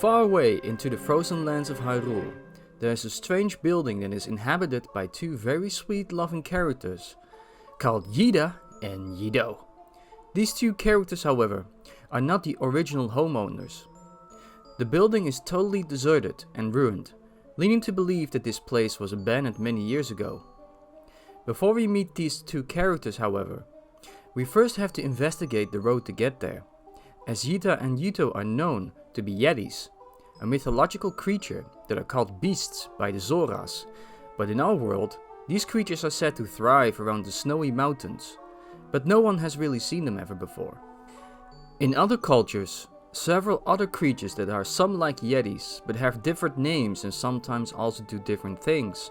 Far away into the frozen lands of Hyrule, there is a strange building that is inhabited by two very sweet loving characters, called Yeta and Yeto. These two characters, however, are not the original homeowners. The building is totally deserted and ruined, leading to believe that this place was abandoned many years ago. Before we meet these two characters, however, we first have to investigate the road to get there, as Yeta and Yeto are known to be Yetis, a mythological creature that are called beasts by the Zoras, but in our world, these creatures are said to thrive around the snowy mountains, but no one has really seen them ever before. In other cultures, several other creatures that are some like Yetis, but have different names and sometimes also do different things,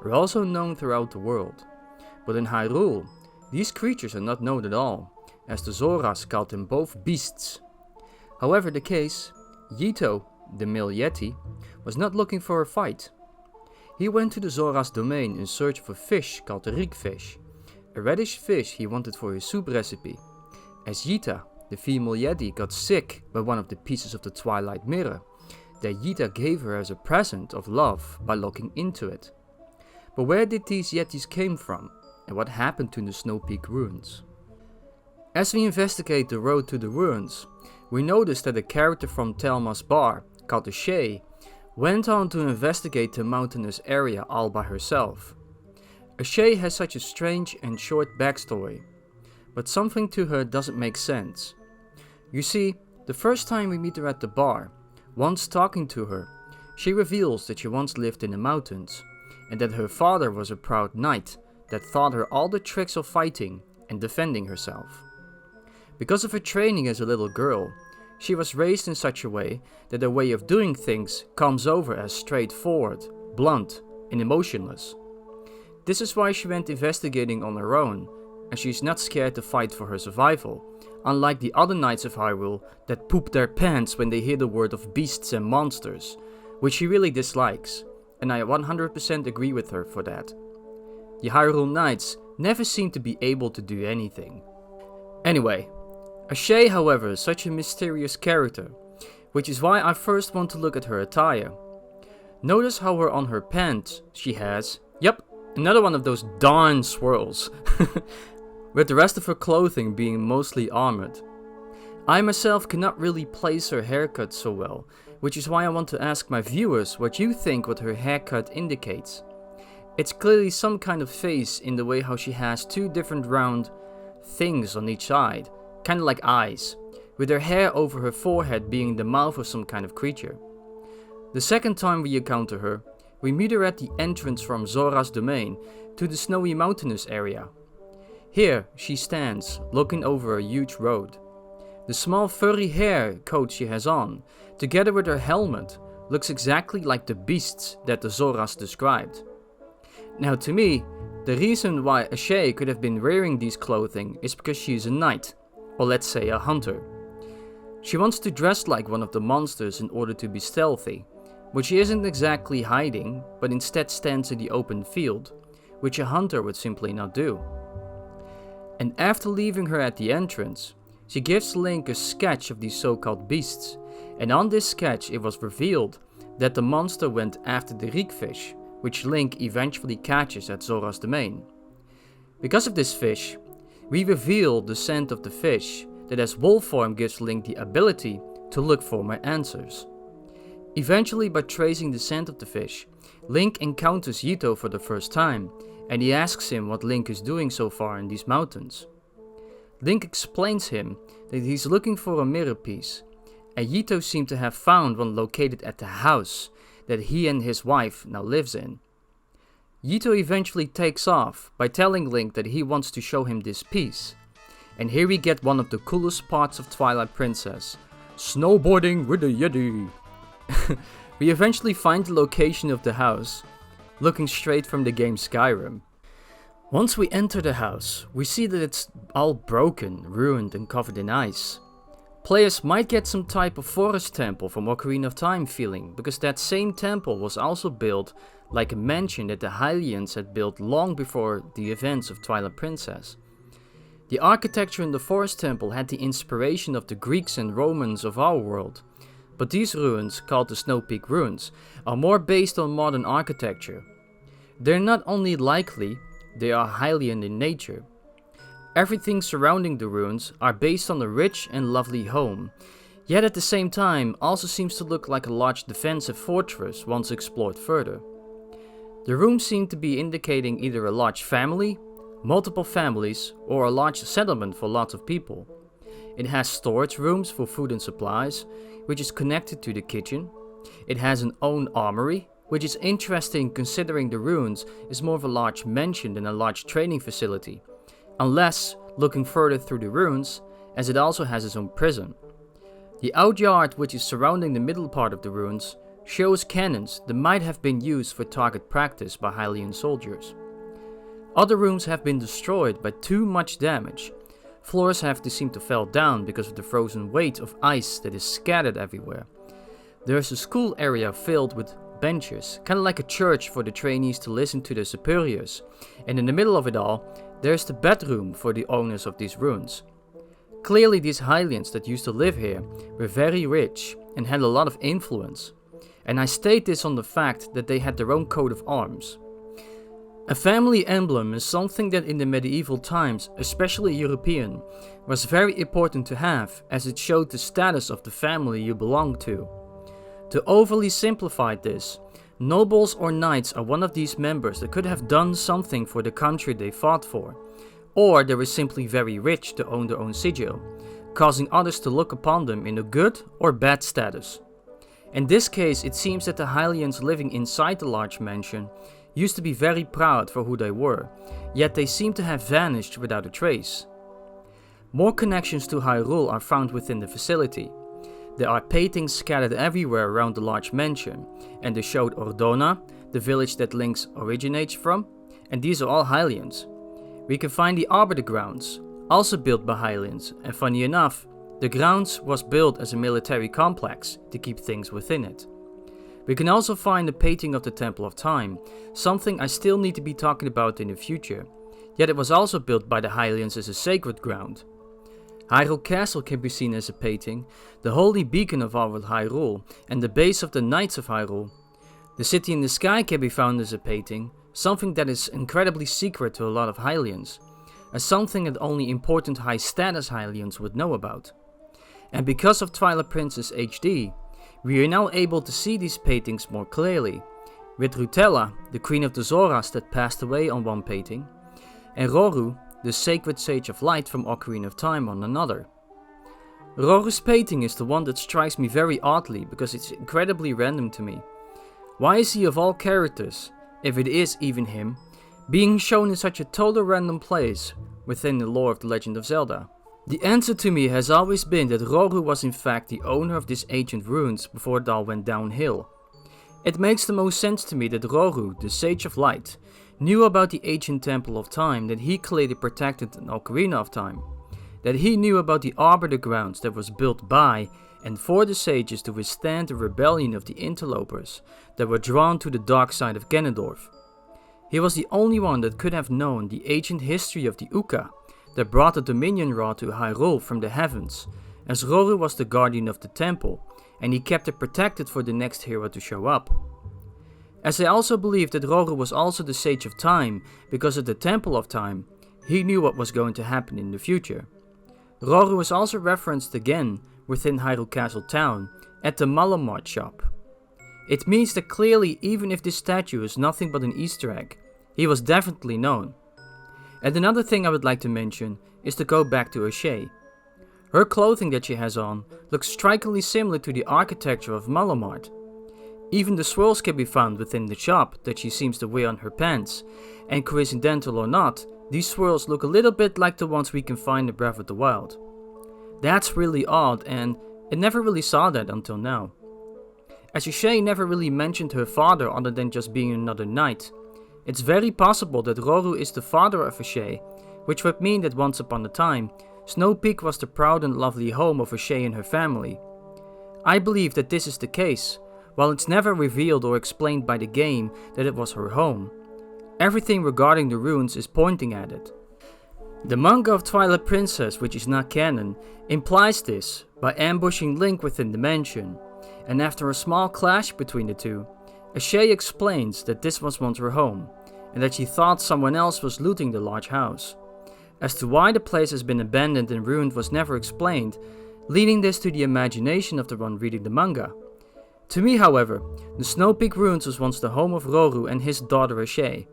are also known throughout the world. But in Hyrule, these creatures are not known at all, as the Zoras called them both beasts. However the case, Yeto, the male Yeti, was not looking for a fight. He went to the Zoras' domain in search of a fish called the Riekfish, a reddish fish he wanted for his soup recipe, as Yeta, the female Yeti, got sick by one of the pieces of the Twilight Mirror that Yeta gave her as a present of love by looking into it. But where did these Yetis came from, and what happened to the Snowpeak Ruins? As we investigate the road to the ruins, we notice that a character from Telma's bar, called Ashei, went on to investigate the mountainous area all by herself. Ashei has such a strange and short backstory, but something to her doesn't make sense. You see, the first time we meet her at the bar, once talking to her, she reveals that she once lived in the mountains, and that her father was a proud knight that taught her all the tricks of fighting and defending herself. Because of her training as a little girl, she was raised in such a way that her way of doing things comes over as straightforward, blunt, and emotionless. This is why she went investigating on her own, and she's not scared to fight for her survival, unlike the other knights of Hyrule that poop their pants when they hear the word of beasts and monsters, which she really dislikes, and I 100% agree with her for that. The Hyrule knights never seem to be able to do anything. Anyway, Ashei, however, is such a mysterious character, which is why I first want to look at her attire. Notice how on her pants she has, yep, another one of those darn swirls, with the rest of her clothing being mostly armored. I myself cannot really place her haircut so well, which is why I want to ask my viewers what you think what her haircut indicates. It's clearly some kind of face in the way how she has two different round things on each side, kind of like eyes, with her hair over her forehead being the mouth of some kind of creature. The second time we encounter her, we meet her at the entrance from Zora's domain to the snowy mountainous area. Here she stands, looking over a huge road. The small furry hair coat she has on, together with her helmet, looks exactly like the beasts that the Zoras described. Now to me, the reason why Ashei could have been wearing these clothing is because she is a knight, or let's say a hunter. She wants to dress like one of the monsters in order to be stealthy, but she isn't exactly hiding, but instead stands in the open field, which a hunter would simply not do. And after leaving her at the entrance, she gives Link a sketch of these so-called beasts, and on this sketch it was revealed that the monster went after the Riekfish, which Link eventually catches at Zora's domain. Because of this fish, we reveal the scent of the fish that as wolf form gives Link the ability to look for more answers. Eventually, by tracing the scent of the fish, Link encounters Yeto for the first time, and he asks him what Link is doing so far in these mountains. Link explains him that he's looking for a mirror piece, and Yeto seemed to have found one located at the house that he and his wife now lives in. Yeto eventually takes off by telling Link that he wants to show him this piece. And here we get one of the coolest parts of Twilight Princess, snowboarding with the Yeti. We eventually find the location of the house, looking straight from the game Skyrim. Once we enter the house, we see that it's all broken, ruined and covered in ice. Players might get some type of forest temple from Ocarina of Time feeling, because that same temple was also built like a mansion that the Hylians had built long before the events of Twilight Princess. The architecture in the forest temple had the inspiration of the Greeks and Romans of our world, but these ruins, called the Snowpeak Ruins, are more based on modern architecture. They're not only likely, they are Hylian in nature. Everything surrounding the ruins are based on a rich and lovely home, yet at the same time also seems to look like a large defensive fortress once explored further. The rooms seem to be indicating either a large family, multiple families, or a large settlement for lots of people. It has storage rooms for food and supplies, which is connected to the kitchen. It has an own armory, which is interesting considering the ruins is more of a large mansion than a large training facility, unless looking further through the ruins, as it also has its own prison. The outyard, which is surrounding the middle part of the ruins, shows cannons that might have been used for target practice by Hylian soldiers. Other rooms have been destroyed by too much damage. Floors have to seem to fall down because of the frozen weight of ice that is scattered everywhere. There is a school area filled with benches, kind of like a church for the trainees to listen to their superiors, and in the middle of it all, there's the bedroom for the owners of these ruins. Clearly these Hylians that used to live here were very rich and had a lot of influence, and I state this on the fact that they had their own coat of arms. A family emblem is something that in the medieval times, especially European, was very important to have, as it showed the status of the family you belonged to. To overly simplify this, nobles or knights are one of these members that could have done something for the country they fought for, or they were simply very rich to own their own sigil, causing others to look upon them in a good or bad status. In this case, it seems that the Hylians living inside the large mansion used to be very proud for who they were, yet they seem to have vanished without a trace. More connections to Hyrule are found within the facility. There are paintings scattered everywhere around the large mansion, and they showed Ordona, the village that Link's originates from, and these are all Hylians. We can find the Arbiter Grounds, also built by Hylians, and funny enough, the grounds was built as a military complex to keep things within it. We can also find a painting of the Temple of Time, something I still need to be talking about in the future, yet it was also built by the Hylians as a sacred ground. Hyrule Castle can be seen as a painting, the holy beacon of all of Hyrule, and the base of the Knights of Hyrule. The City in the Sky can be found as a painting, something that is incredibly secret to a lot of Hylians, as something that only important high status Hylians would know about. And because of Twilight Princess HD, we are now able to see these paintings more clearly, with Rutella, the Queen of the Zoras that passed away on one painting, and Rauru, the Sacred Sage of Light from Ocarina of Time on another. Rauru's painting is the one that strikes me very oddly because it's incredibly random to me. Why is he of all characters, if it is even him, being shown in such a total random place within the lore of The Legend of Zelda? The answer to me has always been that Rauru was in fact the owner of these ancient ruins before it all went downhill. It makes the most sense to me that Rauru, the Sage of Light, knew about the ancient Temple of Time that he clearly protected in Ocarina of Time, that he knew about the Arbiter Grounds that was built by and for the sages to withstand the rebellion of the interlopers that were drawn to the dark side of Ganondorf. He was the only one that could have known the ancient history of the Uka that brought the Dominion Rod to Hyrule from the heavens, as Rauru was the guardian of the temple, and he kept it protected for the next hero to show up. As I also believe that Rauru was also the Sage of Time because of the Temple of Time, he knew what was going to happen in the future. Rauru is also referenced again within Hyrule Castle town at the Malamart shop. It means that clearly, even if this statue is nothing but an Easter egg, he was definitely known. And another thing I would like to mention is to go back to Ashei. Her clothing that she has on looks strikingly similar to the architecture of Malamart. Even the swirls can be found within the shop that she seems to wear on her pants, and coincidental or not, these swirls look a little bit like the ones we can find in Breath of the Wild. That's really odd, and I never really saw that until now. As Ashei never really mentioned her father other than just being another knight, it's very possible that Rauru is the father of Ashei, which would mean that once upon a time, Snowpeak was the proud and lovely home of Ashei and her family. I believe that this is the case, while it's never revealed or explained by the game that it was her home. Everything regarding the ruins is pointing at it. The manga of Twilight Princess, which is not canon, implies this by ambushing Link within the mansion, and after a small clash between the two, Ashei explains that this was once her home, and that she thought someone else was looting the large house. As to why the place has been abandoned and ruined was never explained, leading this to the imagination of the one reading the manga. To me, however, the Snowpeak Ruins was once the home of Rauru and his daughter Ashei.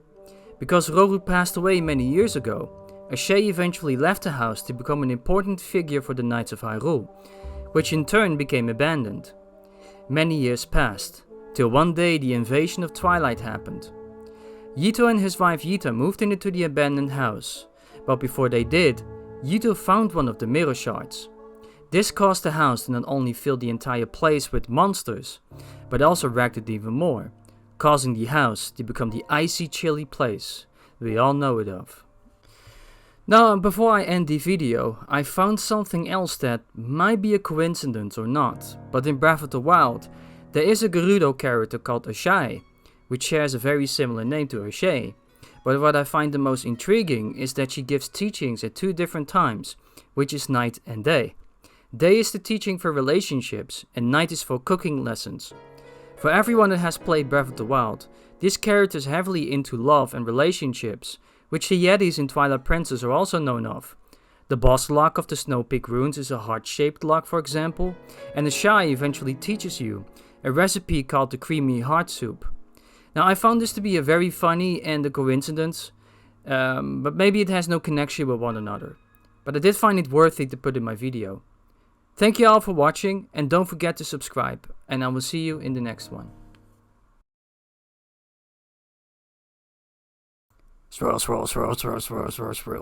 Because Rauru passed away many years ago, Ashei eventually left the house to become an important figure for the Knights of Hyrule, which in turn became abandoned. Many years passed, till one day the invasion of Twilight happened. Yeto and his wife Yeta moved into the abandoned house, but before they did, Yeto found one of the mirror shards. This caused the house to not only fill the entire place with monsters, but also wrecked it even more, causing the house to become the icy chilly place we all know it of. Now, before I end the video, I found something else that might be a coincidence or not, but in Breath of the Wild, there is a Gerudo character called Ashai, which shares a very similar name to Ashei, but what I find the most intriguing is that she gives teachings at 2 different times, which is night and day. Day is the teaching for relationships, and night is for cooking lessons. For everyone that has played Breath of the Wild, this character is heavily into love and relationships, which the Yetis in Twilight Princess are also known of. The boss lock of the Snowpeak Ruins is a heart-shaped lock, for example, and Ashai eventually teaches you a recipe called the creamy heart soup. Now, I found this to be a very funny and a coincidence, but maybe it has no connection with one another. But I did find it worthy to put in my video. Thank you all for watching, and don't forget to subscribe, and I will see you in the next one. Swirl, swirl, swirl, swirl, swirl, swirl, swirl.